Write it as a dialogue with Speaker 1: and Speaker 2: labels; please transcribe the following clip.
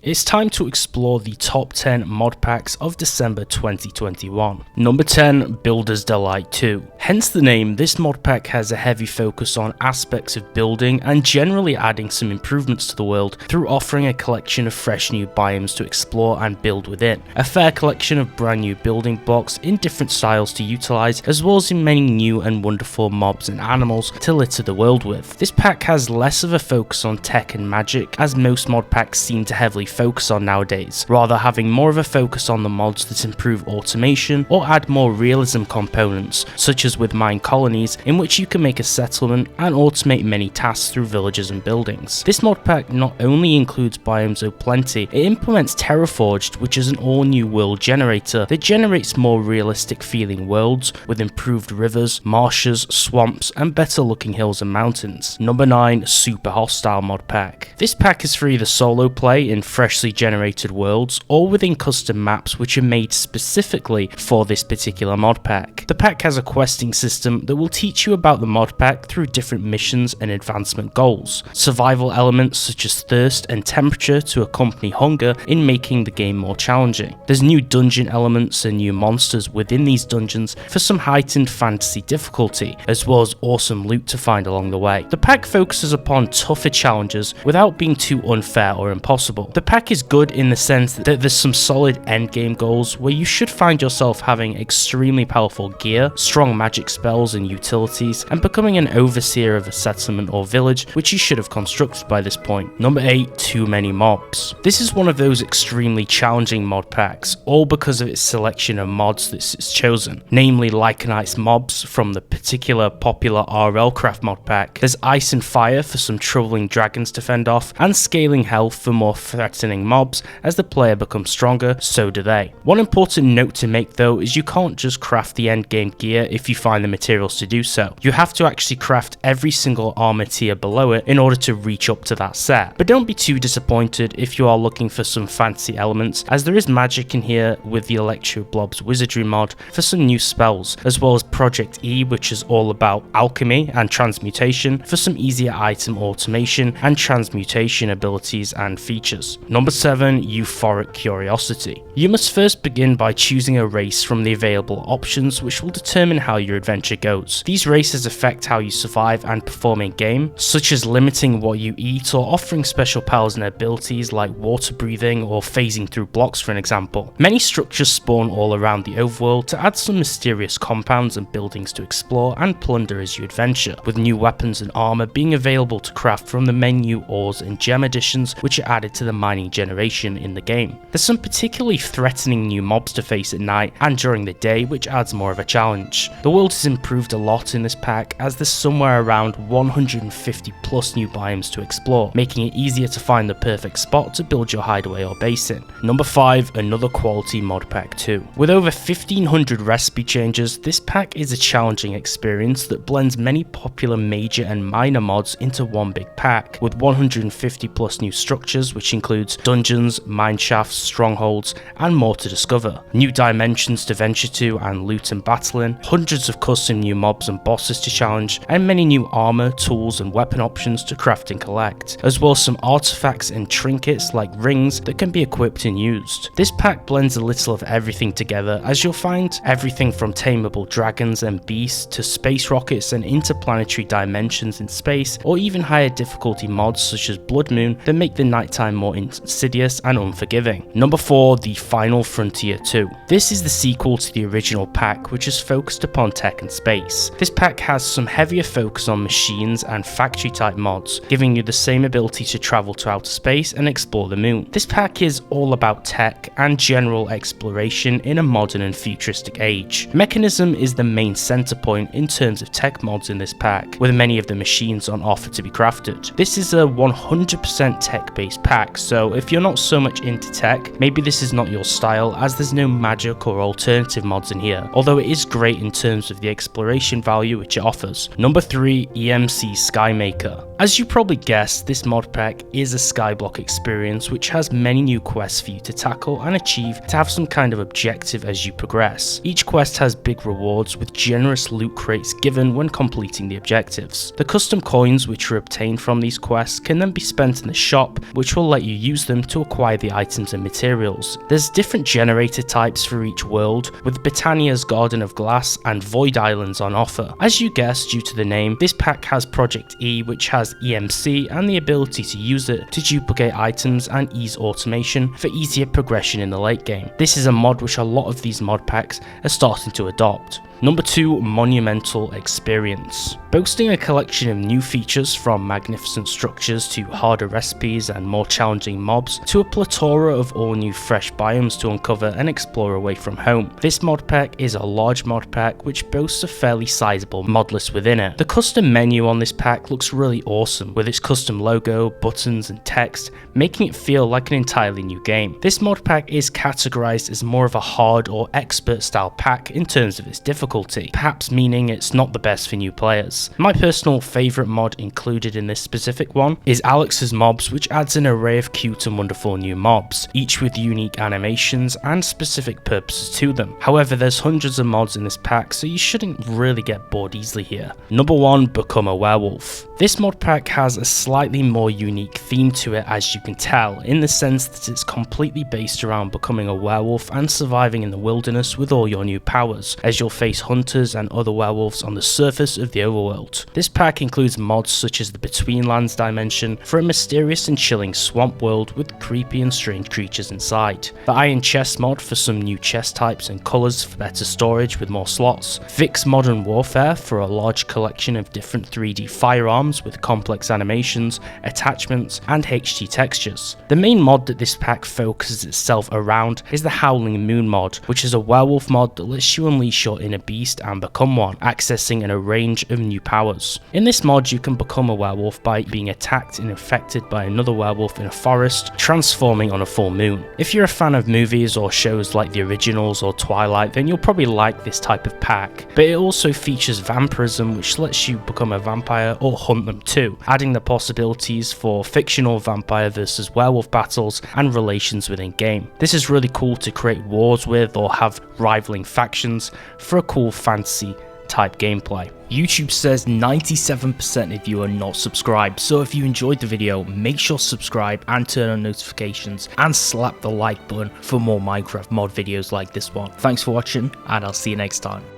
Speaker 1: It's time to explore the top 10 mod packs of December 2021. Number 10, Builder's Delight 2. Hence the name, this mod pack has a heavy focus on aspects of building and generally adding some improvements to the world through offering a collection of fresh new biomes to explore and build within. A fair collection of brand new building blocks in different styles to utilize, as well as in many new and wonderful mobs and animals to litter the world with. This pack has less of a focus on tech and magic, as most mod packs seem to heavily focus on nowadays, rather having more of a focus on the mods that improve automation or add more realism components, such as with mine colonies, in which you can make a settlement and automate many tasks through villages and buildings. This mod pack not only includes biomes o'plenty, it implements Terraforged, which is an all-new world generator that generates more realistic feeling worlds with improved rivers, marshes, swamps, and better looking hills and mountains. Number 9, Super Hostile mod pack. This pack is for either solo play in freshly generated worlds or within custom maps which are made specifically for this particular mod pack. The pack has a questing system that will teach you about the mod pack through different missions and advancement goals. Survival elements such as thirst and temperature to accompany hunger in making the game more challenging. There's new dungeon elements and new monsters within these dungeons for some heightened fantasy difficulty, as well as awesome loot to find along the way. The pack focuses upon tougher challenges without being too unfair or impossible. The pack is good in the sense that there's some solid endgame goals where you should find yourself having extremely powerful gear, strong magic spells and utilities, and becoming an overseer of a settlement or village, which you should have constructed by this point. Number 8, Too Many Mobs. This is one of those extremely challenging mod packs, all because of its selection of mods that it's chosen, namely Lycanite's mobs from the particular popular RLcraft mod pack. There's Ice and Fire for some troubling dragons to fend off, and Scaling Health for more threatening mobs. As the player becomes stronger, so do they. One important note to make though is you can't just craft the endgame gear if you find the materials to do so. You have to actually craft every single armor tier below it in order to reach up to that set. But don't be too disappointed if you are looking for some fancy elements, as there is magic in here with the Electro Blob's Wizardry mod for some new spells, as well as Project E, which is all about alchemy and transmutation for some easier item automation and transmutation abilities and features. Number 7, Euphoric Curiosity. You must first begin by choosing a race from the available options, which will determine how your adventure goes. These races affect how you survive and perform in game, such as limiting what you eat or offering special powers and abilities like water breathing or phasing through blocks, for an example. Many structures spawn all around the overworld to add some mysterious compounds and buildings to explore and plunder as you adventure, with new weapons and armor being available to craft from the menu, ores and gem additions which are added to the mining generation in the game. There's some particularly threatening new mobs to face at night and during the day, which adds more of a challenge. The world has improved a lot in this pack, as there's somewhere around 150 plus new biomes to explore, making it easier to find the perfect spot to build your hideaway or base in. Number 5, another quality mod pack too. With over 1500 recipe changes, this pack is a challenging experience that blends many popular major and minor mods into one big pack, with 150 plus new structures, which includes dungeons, mine shafts, strongholds, and more to discover, new dimensions to venture to and loot and battle in, hundreds of custom new mobs and bosses to challenge, and many new armor, tools, and weapon options to craft and collect, as well as some artifacts and trinkets like rings that can be equipped and used. This pack blends a little of everything together, as you'll find everything from tameable dragons and beasts to space rockets and interplanetary dimensions in space, or even higher difficulty mods such as Blood Moon that make the nighttime more insidious and unforgiving. Number 4, The Final Frontier 2. This is the sequel to the original pack, which is focused upon tech and space. This pack has some heavier focus on machines and factory type mods, giving you the same ability to travel to outer space and explore the moon. This pack is all about tech and general exploration in a modern and futuristic age. Mechanism is the main center point in terms of tech mods in this pack, with many of the machines on offer to be crafted. This is a 100% tech based pack, so if you're not so much into tech, maybe this is not your style, as there's no magic or alternative mods in here, although it is great in terms of the exploration value which it offers. Number 3, EMC Sky Maker. As you probably guessed, this mod pack is a skyblock experience which has many new quests for you to tackle and achieve to have some kind of objective as you progress. Each quest has big rewards with generous loot crates given when completing the objectives. The custom coins which are obtained from these quests can then be spent in the shop, which will let you use them to acquire the items and materials. There's different generator types for each world, with Britannia's Garden of Glass and Void Islands on offer. As you guessed due to the name, this pack has Project E, which has EMC and the ability to use it to duplicate items and ease automation for easier progression in the late game. This is a mod which a lot of these mod packs are starting to adopt. Number 2, Monumental Experience. Boasting a collection of new features from magnificent structures to harder recipes and more challenging mobs to a plethora of all new fresh biomes to uncover and explore away from home. This mod pack is a large mod pack which boasts a fairly sizable mod list within it. The custom menu on this pack looks really awesome with its custom logo, buttons and text, making it feel like an entirely new game. This mod pack is categorized as more of a hard or expert style pack in terms of its difficulty, perhaps meaning it's not the best for new players. My personal favourite mod included in this specific one is Alex's Mobs, which adds an array of cute and wonderful new mobs, each with unique animations and specific purposes to them. However, there's hundreds of mods in this pack, so you shouldn't really get bored easily here. Number 1, Become a Werewolf. This mod pack has a slightly more unique theme to it, as you can tell, in the sense that it's completely based around becoming a werewolf and surviving in the wilderness with all your new powers, as you'll face hunters and other werewolves on the surface of the overworld. This pack includes mods such as the Betweenlands dimension for a mysterious and chilling swamp world with creepy and strange creatures inside, the Iron Chest mod for some new chest types and colours for better storage with more slots, Vic's Modern Warfare for a large collection of different 3D firearms with complex animations, attachments and HD textures. The main mod that this pack focuses itself around is the Howling Moon mod, which is a werewolf mod that lets you unleash your inner beast and become one, accessing a range of new powers. In this mod you can become a werewolf by being attacked and infected by another werewolf in a forest, transforming on a full moon. If you're a fan of movies or shows like The Originals or Twilight, then you'll probably like this type of pack, but it also features vampirism, which lets you become a vampire or hunt them too, adding the possibilities for fictional vampire versus werewolf battles and relations within game. This is really cool to create wars with or have rivaling factions for a cool fantasy type gameplay. YouTube says 97% of you are not subscribed, so if you enjoyed the video, make sure to subscribe and turn on notifications and slap the like button for more Minecraft mod videos like this one. Thanks for watching and I'll see you next time.